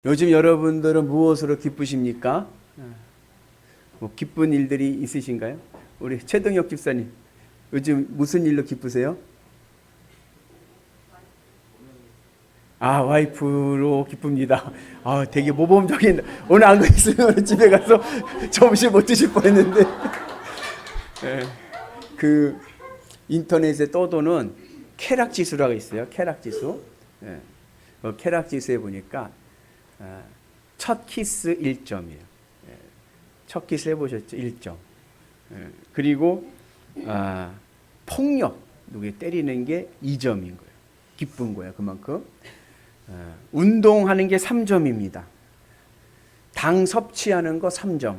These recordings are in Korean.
요즘 여러분들은 무엇으로 기쁘십니까? 뭐 기쁜 일들이 있으신가요? 우리 최동혁 집사님, 요즘 무슨 일로 기쁘세요? 아, 와이프로 기쁩니다. 아, 되게 모범적인, 오늘 안 그랬으면 집에 가서 점심 못 드실 뻔했는데. 네, 그 인터넷에 떠도는 쾌락 지수라고 있어요. 쾌락 지수. 네, 쾌락 지수에 보니까 첫 키스 1점이에요. 첫 키스 해보셨죠? 1점. 그리고 폭력, 누구 때리는 게 2점인 거예요. 기쁜 거예요. 그만큼. 운동하는 게 3점입니다. 당 섭취하는 거 3점.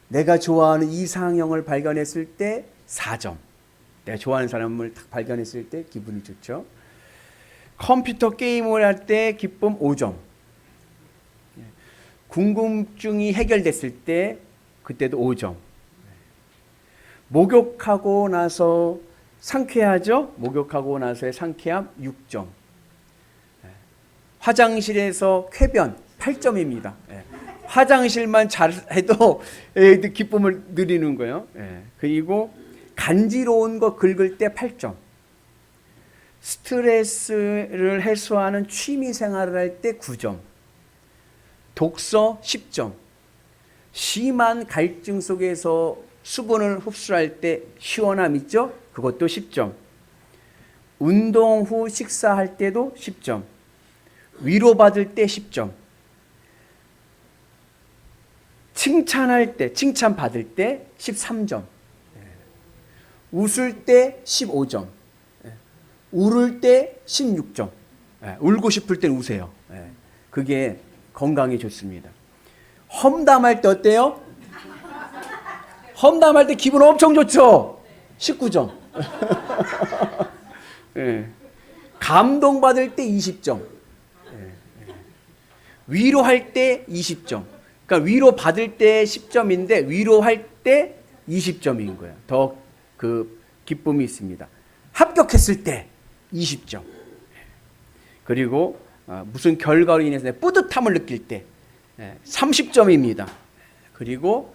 내가 좋아하는 이상형을 발견했을 때 4점. 내가 좋아하는 사람을 딱 발견했을 때 기분이 좋죠. 컴퓨터 게임을 할 때 기쁨 5점. 궁금증이 해결됐을 때 그때도 5점. 목욕하고 나서 상쾌하죠? 목욕하고 나서의 상쾌함 6점. 화장실에서 쾌변 8점입니다. 화장실만 잘해도 기쁨을 누리는 거예요. 그리고 간지러운 거 긁을 때 8점. 스트레스를 해소하는 취미 생활을 할 때 9점. 독서 10점. 심한 갈증 속에서 수분을 흡수할 때 시원함 있죠? 그것도 10점. 운동 후 식사할 때도 10점. 위로받을 때 10점. 칭찬할 때, 칭찬받을 때 13점. 웃을 때 15점. 울을 때 16점. 울고 싶을 땐 우세요. 그게 건강에 좋습니다. 험담할 때 어때요? 험담할 때 기분 엄청 좋죠? 19점. 감동받을 때 20점. 위로할 때 20점. 그러니까 위로받을 때 10점인데 위로할 때 20점인 거예요. 더 그 기쁨이 있습니다. 합격했을 때 20점. 그리고 무슨 결과로 인해서 뿌듯함을 느낄 때 30점입니다. 그리고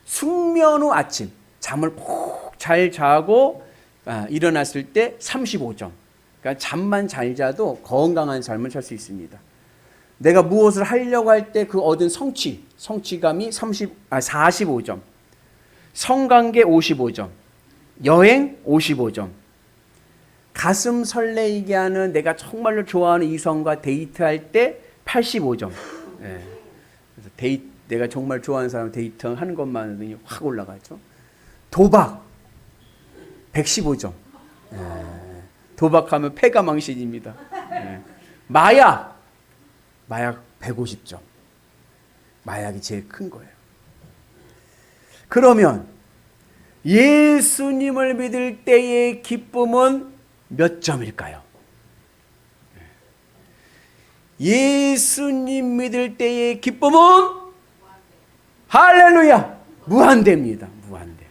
숙면 후 아침, 잠을 푹 잘 자고 일어났을 때 35점. 그러니까 잠만 잘 자도 건강한 삶을 살 수 있습니다. 내가 무엇을 하려고 할 때 그 얻은 성취감이 45점. 성관계 55점. 여행 55점. 가슴 설레이게 하는 내가 정말로 좋아하는 이성과 데이트할 때 85점. 그래서 내가 정말 좋아하는 사람 데이트하는 것만으로도 확 올라가죠. 도박 115점. 도박하면 패가 망신입니다. 마약 150점. 마약이 제일 큰 거예요. 그러면 예수님을 믿을 때의 기쁨은 몇 점일까요? 예수님 믿을 때의 기쁨은 할렐루야 무한대입니다. 무한대.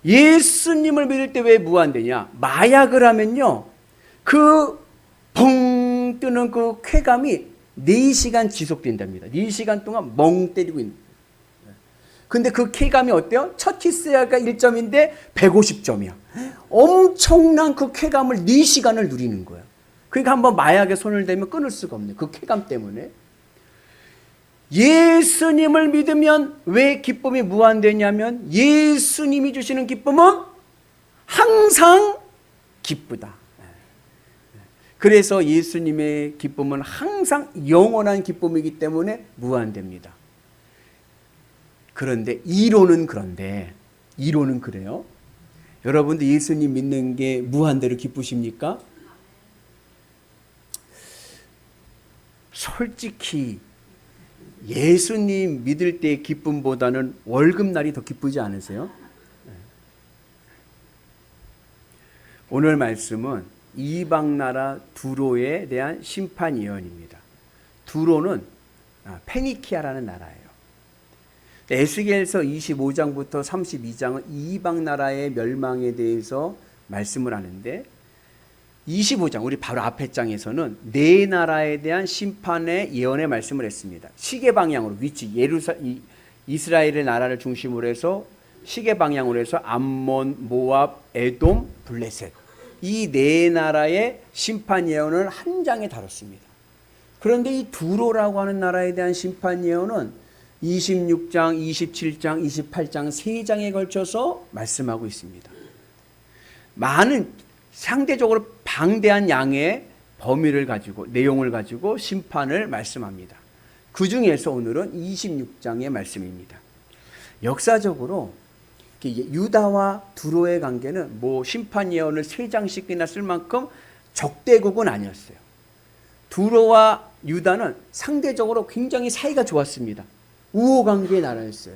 예수님을 믿을 때 왜 무한대냐? 마약을 하면요, 그 붕 뜨는 그 쾌감이 4시간 지속된답니다. 4시간 동안 멍 때리고 있는. 근데 그 쾌감이 어때요? 첫 키스가 1점인데 150점이야. 엄청난 그 쾌감을 4시간을 누리는 거예요. 그러니까 한번 마약에 손을 대면 끊을 수가 없네요. 그 쾌감 때문에. 예수님을 믿으면 왜 기쁨이 무한되냐면 예수님이 주시는 기쁨은 항상 기쁘다. 그래서 예수님의 기쁨은 항상 영원한 기쁨이기 때문에 무한됩니다. 그런데 이론은 그래요. 여러분도 예수님 믿는 게 무한대로 기쁘십니까? 솔직히 예수님 믿을 때의 기쁨보다는 월급날이 더 기쁘지 않으세요? 오늘 말씀은 이방나라 두로에 대한 심판 예언입니다. 두로는 페니키아라는 나라예요. 에스겔서 25장부터 32장은 이방나라의 멸망에 대해서 말씀을 하는데 25장 우리 바로 앞에 장에서는 네 나라에 대한 심판의 예언의 말씀을 했습니다. 시계 방향으로 위치 이스라엘의 나라를 중심으로 해서 시계 방향으로 해서 암몬, 모압, 에돔, 블레셋 이 네 나라의 심판 예언을 한 장에 다뤘습니다. 그런데 이 두로라고 하는 나라에 대한 심판 예언은 26장, 27장, 28장 세 장에 걸쳐서 말씀하고 있습니다. 많은 상대적으로 방대한 양의 범위를 가지고 내용을 가지고 심판을 말씀합니다. 그 중에서 오늘은 26장의 말씀입니다. 역사적으로 유다와 두로의 관계는 뭐 심판 예언을 세 장씩이나 쓸 만큼 적대국은 아니었어요. 두로와 유다는 상대적으로 굉장히 사이가 좋았습니다. 우호관계의 나라였어요.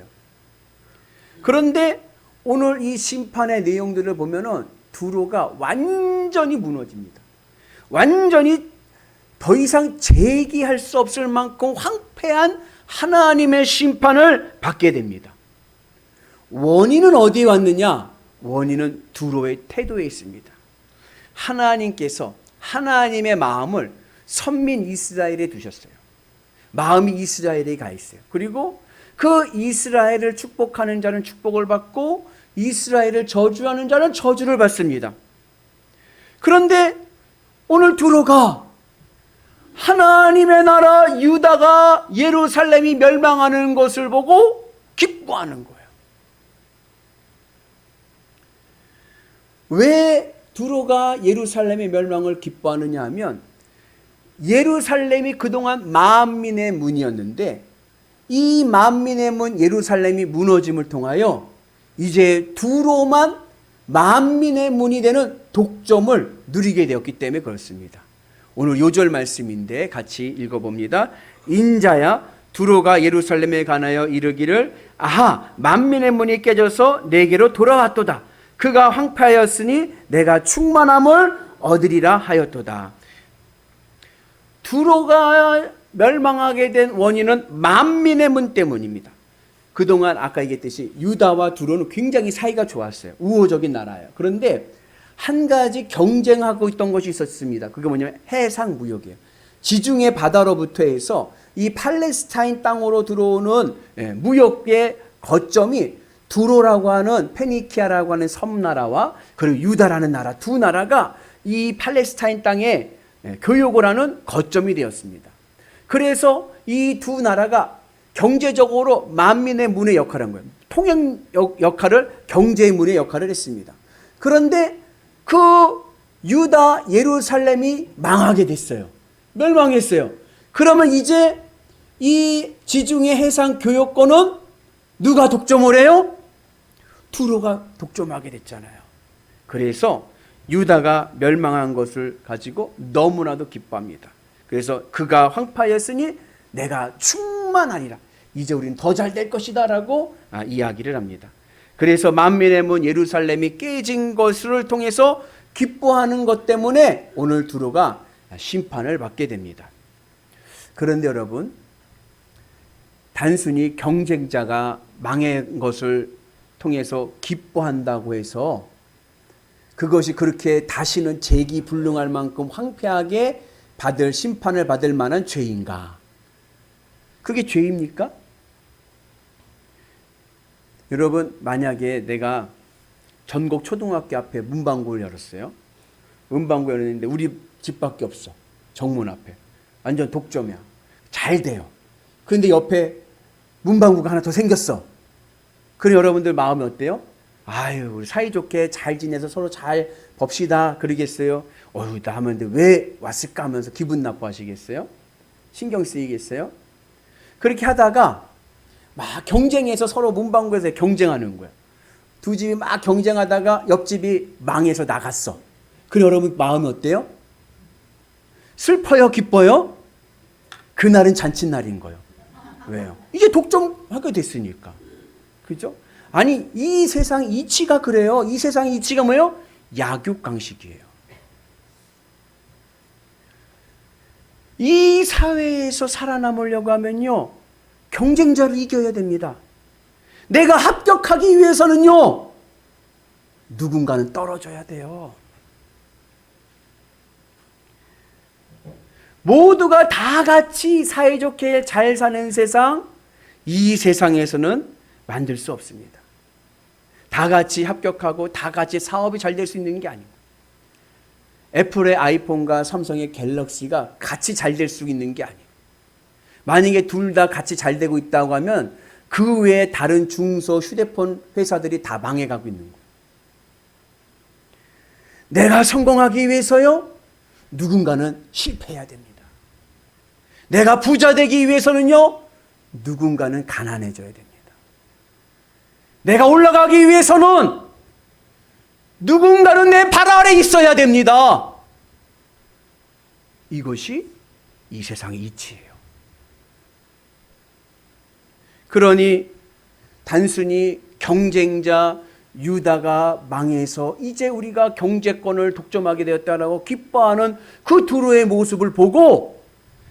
그런데 오늘 이 심판의 내용들을 보면은 두로가 완전히 무너집니다. 완전히 더 이상 제기할 수 없을 만큼 황폐한 하나님의 심판을 받게 됩니다. 원인은 어디에 왔느냐? 원인은 두로의 태도에 있습니다. 하나님께서 하나님의 마음을 선민 이스라엘에 두셨어요. 마음이 이스라엘에 가 있어요. 그리고 그 이스라엘을 축복하는 자는 축복을 받고 이스라엘을 저주하는 자는 저주를 받습니다. 그런데 오늘 두로가 하나님의 나라 유다가 예루살렘이 멸망하는 것을 보고 기뻐하는 거예요. 왜 두로가 예루살렘의 멸망을 기뻐하느냐 하면 예루살렘이 그동안 만민의 문이었는데 이 만민의 문 예루살렘이 무너짐을 통하여 이제 두로만 만민의 문이 되는 독점을 누리게 되었기 때문에 그렇습니다. 오늘 요절 말씀인데 같이 읽어봅니다. 인자야 두로가 예루살렘에 관하여 이르기를 아하 만민의 문이 깨져서 내게로 돌아왔도다. 그가 황폐하였으니 내가 충만함을 얻으리라 하였도다. 두로가 멸망하게 된 원인은 만민의 문 때문입니다. 그동안 아까 얘기했듯이 유다와 두로는 굉장히 사이가 좋았어요. 우호적인 나라예요. 그런데 한 가지 경쟁하고 있던 것이 있었습니다. 그게 뭐냐면 해상 무역이에요. 지중해 바다로부터 해서 이 팔레스타인 땅으로 들어오는 무역의 거점이 두로라고 하는 페니키아라고 하는 섬나라와 그리고 유다라는 나라 두 나라가 이 팔레스타인 땅에 교역을 하는 거점이 되었습니다. 그래서 이 두 나라가 경제적으로 만민의 문의 역할을 한 거예요. 통행 역할을 경제의 문의 역할을 했습니다. 그런데 그 유다 예루살렘이 망하게 됐어요. 멸망했어요. 그러면 이제 이 지중해 해상 교역권은 누가 독점을 해요? 두로가 독점하게 됐잖아요. 그래서 유다가 멸망한 것을 가지고 너무나도 기뻐합니다. 그래서 그가 황폐하였으니 내가 충만하리라. 이제 우리는 더 잘 될 것이다 라고 이야기를 합니다. 그래서 만민의 문 예루살렘이 깨진 것을 통해서 기뻐하는 것 때문에 오늘 두로가 심판을 받게 됩니다. 그런데 여러분 단순히 경쟁자가 망한 것을 통해서 기뻐한다고 해서 그것이 그렇게 다시는 재기불능할 만큼 황폐하게 받을 심판을 받을 만한 죄인가? 그게 죄입니까? 여러분 만약에 내가 전국 초등학교 앞에 문방구를 열었어요. 문방구 열었는데 우리 집밖에 없어. 정문 앞에. 완전 독점이야. 잘 돼요. 그런데 옆에 문방구가 하나 더 생겼어. 그럼 여러분들 마음이 어때요? 아유 우리 사이좋게 잘 지내서 서로 잘 봅시다 그러겠어요? 어휴 남은데 왜 왔을까 하면서 기분 나빠하시겠어요? 신경 쓰이겠어요? 그렇게 하다가 막 경쟁해서 서로 문방구에서 경쟁하는 거야. 두 집이 막 경쟁하다가 옆집이 망해서 나갔어. 그럼 여러분 마음이 어때요? 슬퍼요? 기뻐요? 그날은 잔칫날인 거예요. 왜요? 이제 독점하게 됐으니까. 그죠? 아니 이 세상 이치가 그래요. 이 세상 이치가 뭐예요? 약육강식이에요. 이 사회에서 살아남으려고 하면요 경쟁자를 이겨야 됩니다. 내가 합격하기 위해서는요 누군가는 떨어져야 돼요. 모두가 다 같이 사이좋게 잘 사는 세상, 이 세상에서는 만들 수 없습니다. 다 같이 합격하고 다 같이 사업이 잘 될 수 있는 게 아니고, 애플의 아이폰과 삼성의 갤럭시가 같이 잘 될 수 있는 게 아니에요. 만약에 둘 다 같이 잘 되고 있다고 하면 그 외에 다른 중소 휴대폰 회사들이 다 망해가고 있는 거예요. 내가 성공하기 위해서요, 누군가는 실패해야 됩니다. 내가 부자 되기 위해서는요, 누군가는 가난해져야 됩니다. 내가 올라가기 위해서는 누군가는 내 발 아래 있어야 됩니다. 이것이 이 세상의 이치예요. 그러니 단순히 경쟁자 유다가 망해서 이제 우리가 경제권을 독점하게 되었다라고 기뻐하는 그 두로의 모습을 보고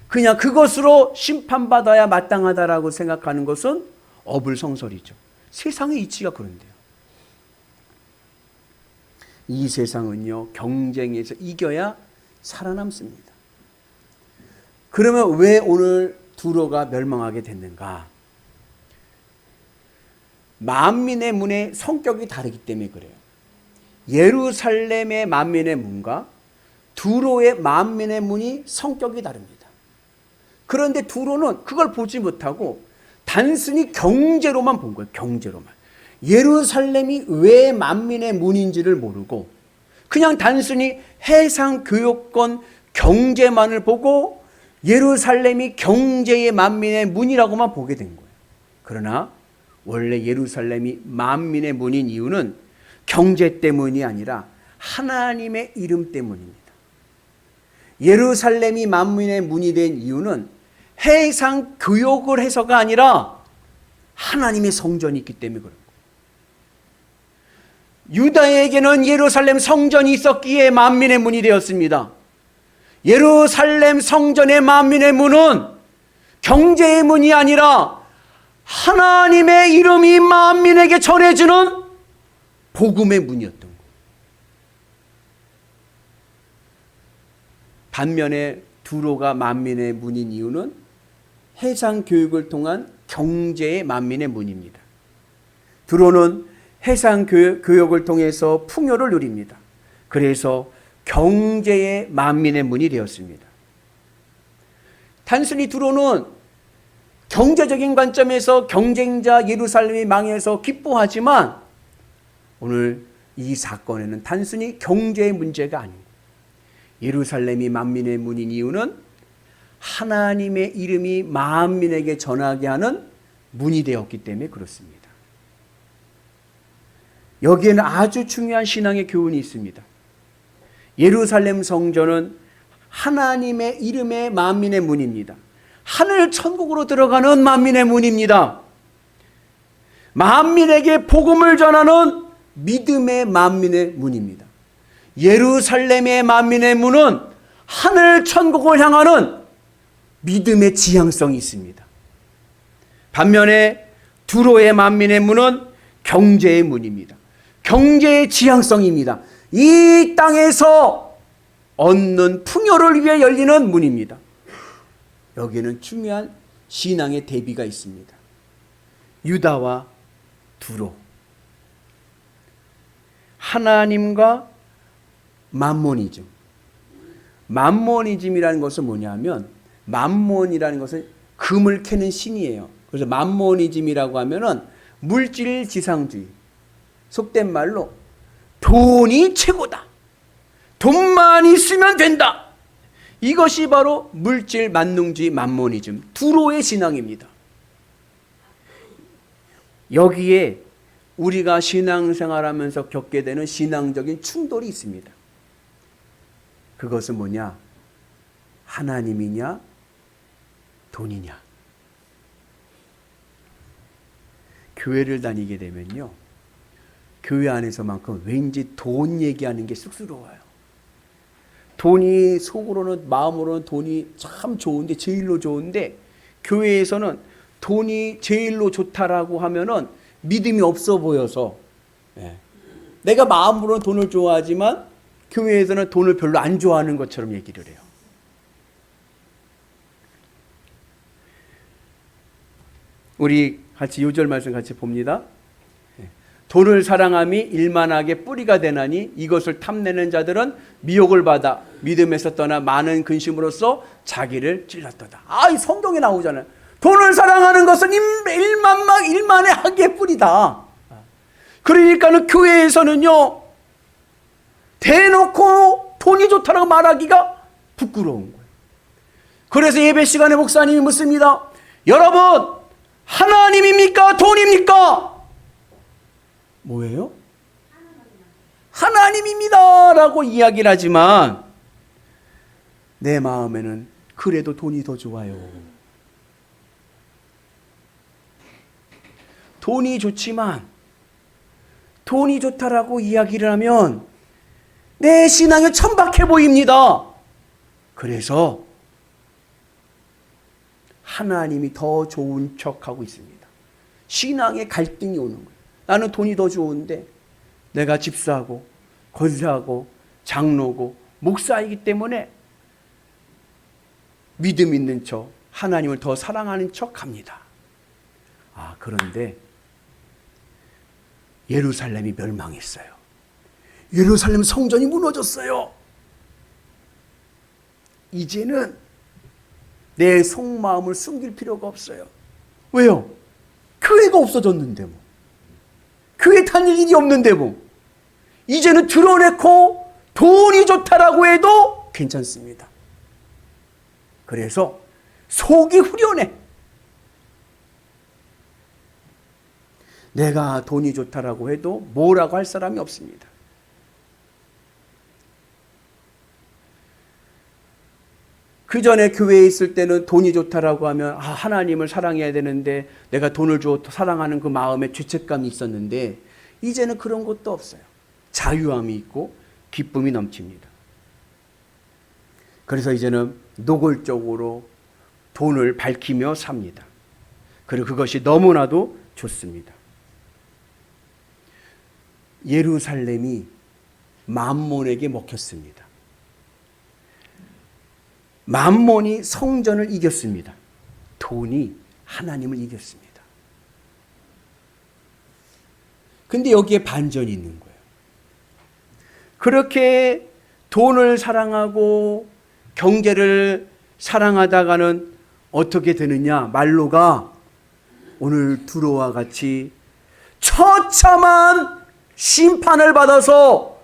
그냥 그것으로 심판받아야 마땅하다라고 생각하는 것은 어불성설이죠. 세상의 이치가 그런데요. 이 세상은요, 경쟁에서 이겨야 살아남습니다. 그러면 왜 오늘 두로가 멸망하게 됐는가? 만민의 문의 성격이 다르기 때문에 그래요. 예루살렘의 만민의 문과 두로의 만민의 문이 성격이 다릅니다. 그런데 두로는 그걸 보지 못하고 단순히 경제로만 본 거예요. 경제로만. 예루살렘이 왜 만민의 문인지를 모르고 그냥 단순히 해상 교역권 경제만을 보고 예루살렘이 경제의 만민의 문이라고만 보게 된 거예요. 그러나 원래 예루살렘이 만민의 문인 이유는 경제 때문이 아니라 하나님의 이름 때문입니다. 예루살렘이 만민의 문이 된 이유는 해상 교역을 해서가 아니라 하나님의 성전이 있기 때문에 그런 거예요. 유다에게는 예루살렘 성전이 있었기에 만민의 문이 되었습니다. 예루살렘 성전의 만민의 문은 경제의 문이 아니라 하나님의 이름이 만민에게 전해지는 복음의 문이었던 거예요. 반면에 두로가 만민의 문인 이유는 해상 교육을 통한 경제의 만민의 문입니다. 두로는 해상 교육을 통해서 풍요를 누립니다. 그래서 경제의 만민의 문이 되었습니다. 단순히 두로는 경제적인 관점에서 경쟁자 예루살렘이 망해서 기뻐하지만 오늘 이 사건에는 단순히 경제의 문제가 아닙니다. 예루살렘이 만민의 문인 이유는 하나님의 이름이 만민에게 전하게 하는 문이 되었기 때문에 그렇습니다. 여기에는 아주 중요한 신앙의 교훈이 있습니다. 예루살렘 성전은 하나님의 이름의 만민의 문입니다. 하늘 천국으로 들어가는 만민의 문입니다. 만민에게 복음을 전하는 믿음의 만민의 문입니다. 예루살렘의 만민의 문은 하늘 천국을 향하는 믿음의 지향성이 있습니다. 반면에 두로의 만민의 문은 경제의 문입니다. 경제의 지향성입니다. 이 땅에서 얻는 풍요를 위해 열리는 문입니다. 여기에는 중요한 신앙의 대비가 있습니다. 유다와 두로. 하나님과 맘모니즘. 맘모니즘이라는 것은 뭐냐면 맘몬이라는 것은 금을 캐는 신이에요. 그래서 맘모니즘이라고 하면은 물질 지상주의. 속된 말로 돈이 최고다. 돈만 있으면 된다. 이것이 바로 물질 만능주의 맘모니즘, 두로의 신앙입니다. 여기에 우리가 신앙생활하면서 겪게 되는 신앙적인 충돌이 있습니다. 그것은 뭐냐? 하나님이냐? 돈이냐? 교회를 다니게 되면요, 교회 안에서만큼 왠지 돈 얘기하는 게 쑥스러워요. 돈이 속으로는 마음으로는 돈이 참 좋은데, 제일로 좋은데, 교회에서는 돈이 제일로 좋다라고 하면은 믿음이 없어 보여서, 내가 마음으로는 돈을 좋아하지만 교회에서는 돈을 별로 안 좋아하는 것처럼 얘기를 해요. 우리 같이 요절 말씀 같이 봅니다. 돈을 사랑함이 일만하게 뿌리가 되나니 이것을 탐내는 자들은 미혹을 받아 믿음에서 떠나 많은 근심으로써 자기를 찔렀도다. 이 성경에 나오잖아요. 돈을 사랑하는 것은 일만의 악의 뿌리다. 그러니까는 교회에서는요, 대놓고 돈이 좋다라고 말하기가 부끄러운 거예요. 그래서 예배 시간에 목사님이 묻습니다. 여러분, 하나님입니까? 돈입니까? 뭐예요? 하나님입니다 라고 이야기를 하지만 내 마음에는 그래도 돈이 더 좋아요. 돈이 좋지만 돈이 좋다라고 이야기를 하면 내 신앙이 천박해 보입니다. 그래서 하나님이 더 좋은 척하고 있습니다. 신앙에 갈등이 오는 거예요. 나는 돈이 더 좋은데 내가 집사하고 권사하고 장로고 목사이기 때문에 믿음 있는 척, 하나님을 더 사랑하는 척 합니다. 그런데 예루살렘이 멸망했어요. 예루살렘 성전이 무너졌어요. 이제는 내 속마음을 숨길 필요가 없어요. 왜요? 교회가 없어졌는데 뭐. 교회 다닐 일이 없는데 뭐. 이제는 드러내고 돈이 좋다라고 해도 괜찮습니다. 그래서 속이 후련해. 내가 돈이 좋다라고 해도 뭐라고 할 사람이 없습니다. 그 전에 교회에 있을 때는 돈이 좋다라고 하면 하나님을 사랑해야 되는데 내가 돈을 줘 사랑하는 그 마음에 죄책감이 있었는데 이제는 그런 것도 없어요. 자유함이 있고 기쁨이 넘칩니다. 그래서 이제는 노골적으로 돈을 밝히며 삽니다. 그리고 그것이 너무나도 좋습니다. 예루살렘이 만몬에게 먹혔습니다. 만몬이 성전을 이겼습니다. 돈이 하나님을 이겼습니다. 근데 여기에 반전이 있는 거예요. 그렇게 돈을 사랑하고 경제를 사랑하다가는 어떻게 되느냐? 말로가 오늘 두로와 같이 처참한 심판을 받아서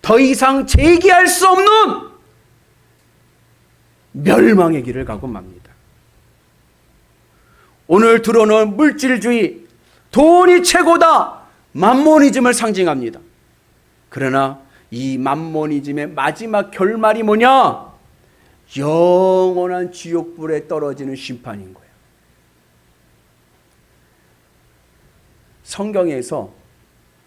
더 이상 재기할 수 없는 멸망의 길을 가고 맙니다. 오늘 두로는 물질주의, 돈이 최고다, 맘모니즘을 상징합니다. 그러나 이 맘모니즘의 마지막 결말이 뭐냐? 영원한 지옥불에 떨어지는 심판인 거예요. 성경에서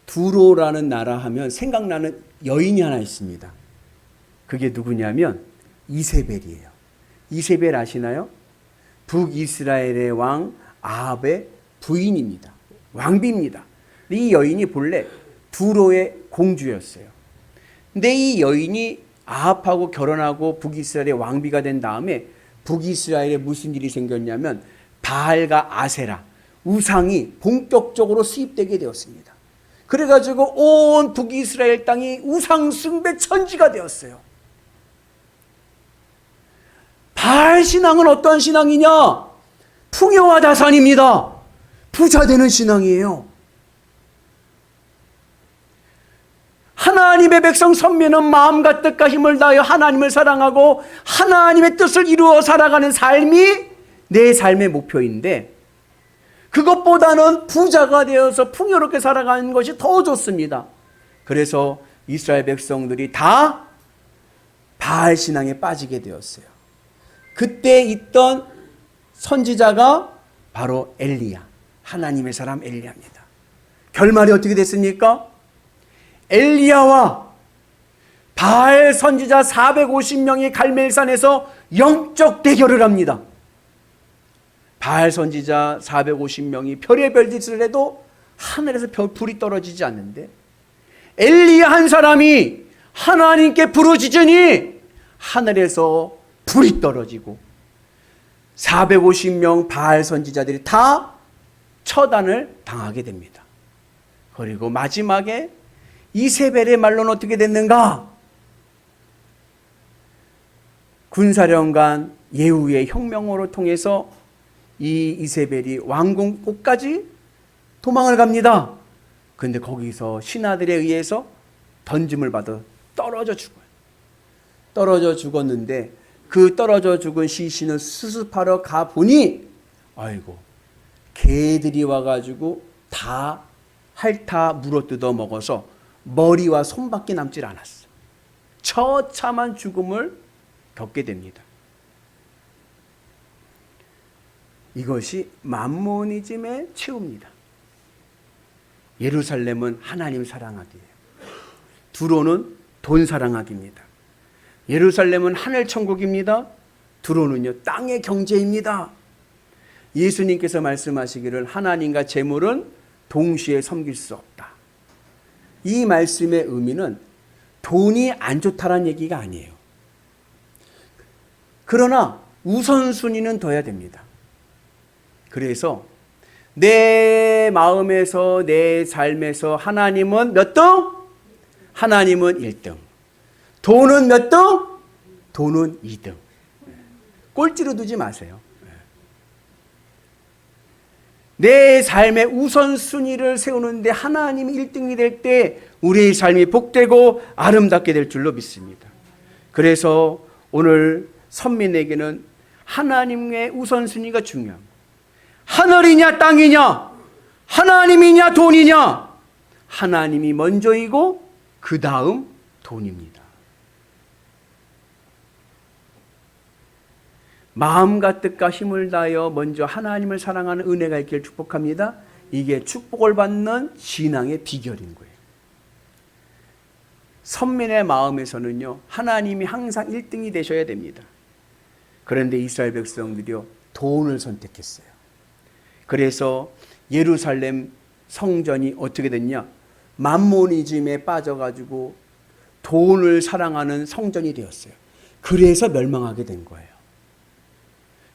두로라는 나라 하면 생각나는 여인이 하나 있습니다. 그게 누구냐면 이세벨이에요. 이세벨 아시나요? 북이스라엘의 왕 아합의 부인입니다. 왕비입니다. 이 여인이 본래 두로의 공주였어요. 근데 이 여인이 아합하고 결혼하고 북이스라엘의 왕비가 된 다음에 북이스라엘에 무슨 일이 생겼냐면 바알과 아세라, 우상이 본격적으로 수입되게 되었습니다. 그래가지고 온 북이스라엘 땅이 우상 숭배 천지가 되었어요. 바알 신앙은 어떤 신앙이냐? 풍요와 자산입니다. 부자 되는 신앙이에요. 하나님의 백성 선민은 마음과 뜻과 힘을 다하여 하나님을 사랑하고 하나님의 뜻을 이루어 살아가는 삶이 내 삶의 목표인데 그것보다는 부자가 되어서 풍요롭게 살아가는 것이 더 좋습니다. 그래서 이스라엘 백성들이 다 바알 신앙에 빠지게 되었어요. 그때 있던 선지자가 바로 엘리야, 하나님의 사람 엘리야입니다. 결말이 어떻게 됐습니까? 엘리야와 바알 선지자 450명이 갈멜산에서 영적 대결을 합니다. 바알 선지자 450명이 별의별 짓을 해도 하늘에서 불이 떨어지지 않는데 엘리야 한 사람이 하나님께 부르짖으니 하늘에서 불이 떨어지고 450명 바알 선지자들이 다 처단을 당하게 됩니다. 그리고 마지막에 이세벨의 말로는 어떻게 됐는가? 군사령관 예후의 혁명으로 통해서 이 이세벨이 왕궁까지 도망을 갑니다. 그런데 거기서 신하들에 의해서 던짐을 받아 떨어져 죽어요. 떨어져 죽었는데 그 떨어져 죽은 시신을 수습하러 가보니 아이고 개들이 와가지고 다 핥아 물어뜯어 먹어서 머리와 손밖에 남질 않았어. 처참한 죽음을 겪게 됩니다. 이것이 만모니즘의 최후입니다. 예루살렘은 하나님 사랑하기예요. 두로는 돈 사랑하기입니다. 예루살렘은 하늘 천국입니다. 두로는요 땅의 경제입니다. 예수님께서 말씀하시기를 하나님과 재물은 동시에 섬길 수 없다. 이 말씀의 의미는 돈이 안 좋다는 얘기가 아니에요. 그러나 우선순위는 둬야 됩니다. 그래서 내 마음에서 내 삶에서 하나님은 몇 등? 하나님은 1등. 돈은 몇 등? 돈은 2등. 꼴찌로 두지 마세요. 내 삶의 우선순위를 세우는데 하나님이 1등이 될 때 우리의 삶이 복되고 아름답게 될 줄로 믿습니다. 그래서 오늘 선민에게는 하나님의 우선순위가 중요합니다. 하늘이냐 땅이냐, 하나님이냐 돈이냐, 하나님이 먼저이고 그 다음 돈입니다. 마음과 뜻과 힘을 다하여 먼저 하나님을 사랑하는 은혜가 있기를 축복합니다. 이게 축복을 받는 신앙의 비결인 거예요. 선민의 마음에서는요 하나님이 항상 1등이 되셔야 됩니다. 그런데 이스라엘 백성들이요 돈을 선택했어요. 그래서 예루살렘 성전이 어떻게 됐냐? 만모니즘에 빠져가지고 돈을 사랑하는 성전이 되었어요. 그래서 멸망하게 된 거예요.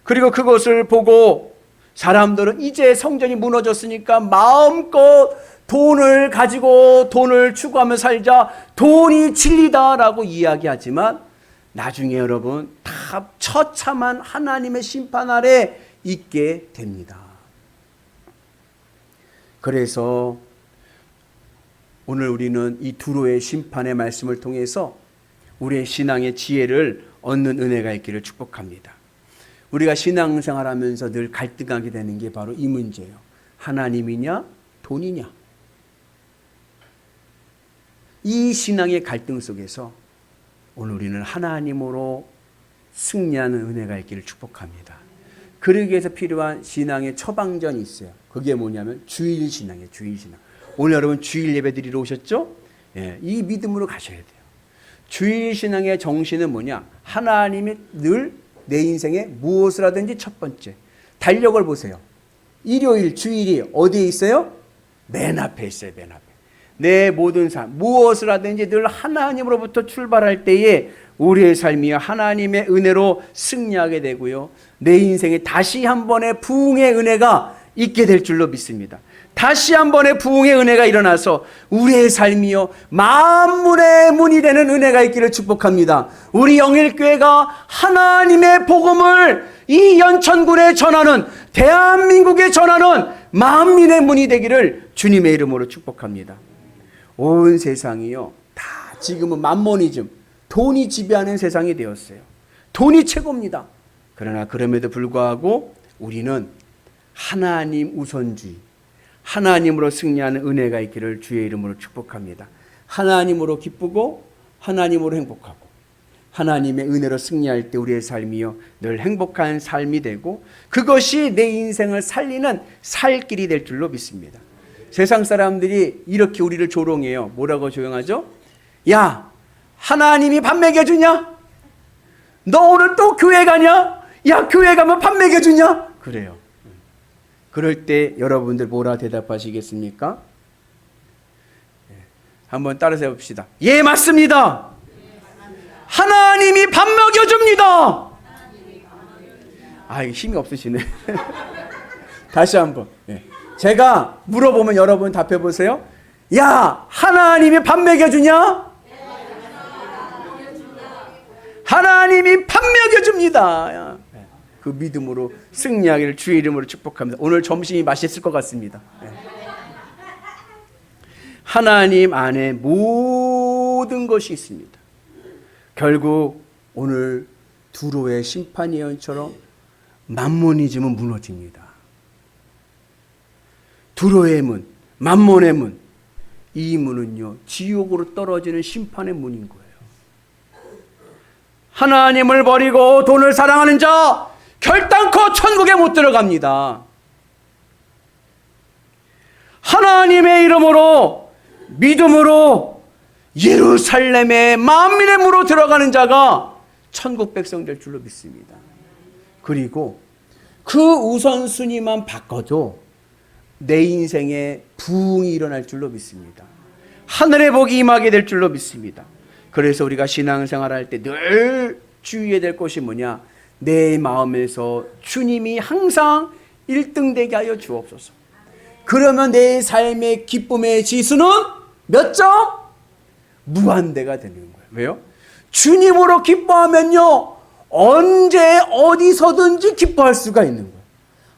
그리고 그것을 보고 사람들은 이제 성전이 무너졌으니까 마음껏 돈을 가지고 돈을 추구하며 살자, 돈이 진리다라고 이야기하지만 나중에 여러분 다 처참한 하나님의 심판 아래 있게 됩니다. 그래서 오늘 우리는 이 두로의 심판의 말씀을 통해서 우리의 신앙의 지혜를 얻는 은혜가 있기를 축복합니다. 우리가 신앙생활하면서 늘 갈등하게 되는 게 바로 이 문제예요. 하나님이냐 돈이냐. 이 신앙의 갈등 속에서 오늘 우리는 하나님으로 승리하는 은혜가 있기를 축복합니다. 그러기 위해서 필요한 신앙의 처방전이 있어요. 그게 뭐냐면 주일 신앙이에요. 주일 신앙. 오늘 여러분 주일 예배 드리러 오셨죠? 예, 이 믿음으로 가셔야 돼요. 주일 신앙의 정신은 뭐냐? 하나님이 늘 내 인생에 무엇을 하든지 첫 번째 달력을 보세요. 일요일 주일이 어디에 있어요? 맨 앞에 있어요. 맨 앞에. 내 모든 삶 무엇을 하든지 늘 하나님으로부터 출발할 때에 우리의 삶이 하나님의 은혜로 승리하게 되고요. 내 인생에 다시 한 번의 부흥의 은혜가 있게 될 줄로 믿습니다. 다시 한 번의 부흥의 은혜가 일어나서 우리의 삶이요 만물의 문이 되는 은혜가 있기를 축복합니다. 우리 영일교회가 하나님의 복음을 이 연천군에 전하는, 대한민국에 전하는 만민의 문이 되기를 주님의 이름으로 축복합니다. 온 세상이요 다 지금은 만모니즘, 돈이 지배하는 세상이 되었어요. 돈이 최고입니다. 그러나 그럼에도 불구하고 우리는 하나님 우선주의, 하나님으로 승리하는 은혜가 있기를 주의 이름으로 축복합니다. 하나님으로 기쁘고 하나님으로 행복하고 하나님의 은혜로 승리할 때 우리의 삶이요 늘 행복한 삶이 되고 그것이 내 인생을 살리는 살 길이 될 줄로 믿습니다. 세상 사람들이 이렇게 우리를 조롱해요. 뭐라고 조롱하죠? 야, 하나님이 밥 먹여주냐? 너 오늘 또 교회 가냐? 야, 교회 가면 밥 먹여주냐? 그래요. 그럴 때 여러분들 뭐라 대답하시겠습니까? 한번 따라서 해봅시다. 예, 맞습니다. 하나님이 밥 먹여줍니다. 아, 이게 힘이 없으시네. 다시 한번. 제가 물어보면 여러분 답해 보세요. 야, 하나님이 밥 먹여주냐? 하나님이 밥 먹여줍니다. 그 믿음으로 승리하기를 주의 이름으로 축복합니다. 오늘 점심이 맛있을 것 같습니다. 하나님 안에 모든 것이 있습니다. 결국 오늘 두로의 심판 예언처럼 만모니즘은 무너집니다. 두로의 문, 만몬의 문, 이 문은요 지옥으로 떨어지는 심판의 문인 거예요. 하나님을 버리고 돈을 사랑하는 자 결단코 천국에 못 들어갑니다. 하나님의 이름으로 믿음으로 예루살렘의 만민의 문으로 들어가는 자가 천국 백성 될 줄로 믿습니다. 그리고 그 우선순위만 바꿔도 내 인생에 부흥이 일어날 줄로 믿습니다. 하늘의 복이 임하게 될 줄로 믿습니다. 그래서 우리가 신앙생활할 때 늘 주의해야 될 것이 뭐냐? 내 마음에서 주님이 항상 1등 되게 하여 주옵소서. 그러면 내 삶의 기쁨의 지수는 몇 점? 무한대가 되는 거예요. 왜요? 주님으로 기뻐하면요 언제 어디서든지 기뻐할 수가 있는 거예요.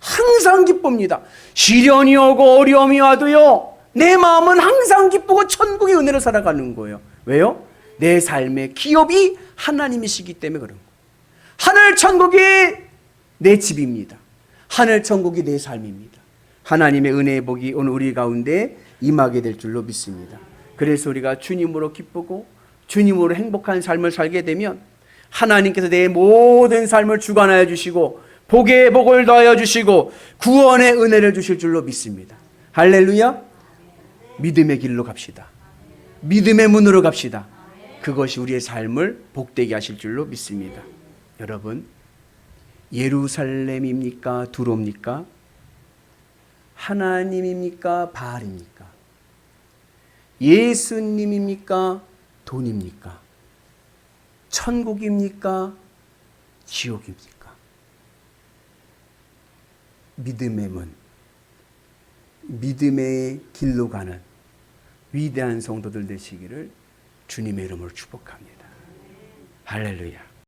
항상 기쁩니다. 시련이 오고 어려움이 와도요 내 마음은 항상 기쁘고 천국의 은혜로 살아가는 거예요. 왜요? 내 삶의 기업이 하나님이시기 때문에 그런 거예요. 하늘 천국이 내 집입니다. 하늘 천국이 내 삶입니다. 하나님의 은혜의 복이 오늘 우리 가운데 임하게 될 줄로 믿습니다. 그래서 우리가 주님으로 기쁘고 주님으로 행복한 삶을 살게 되면 하나님께서 내 모든 삶을 주관하여 주시고 복의 복을 더하여 주시고 구원의 은혜를 주실 줄로 믿습니다. 할렐루야. 믿음의 길로 갑시다. 믿음의 문으로 갑시다. 그것이 우리의 삶을 복되게 하실 줄로 믿습니다. 여러분, 예루살렘입니까? 두로입니까? 하나님입니까? 바알입니까? 예수님입니까? 돈입니까? 천국입니까? 지옥입니까? 믿음의 문, 믿음의 길로 가는 위대한 성도들 되시기를 주님의 이름으로 축복합니다. 할렐루야.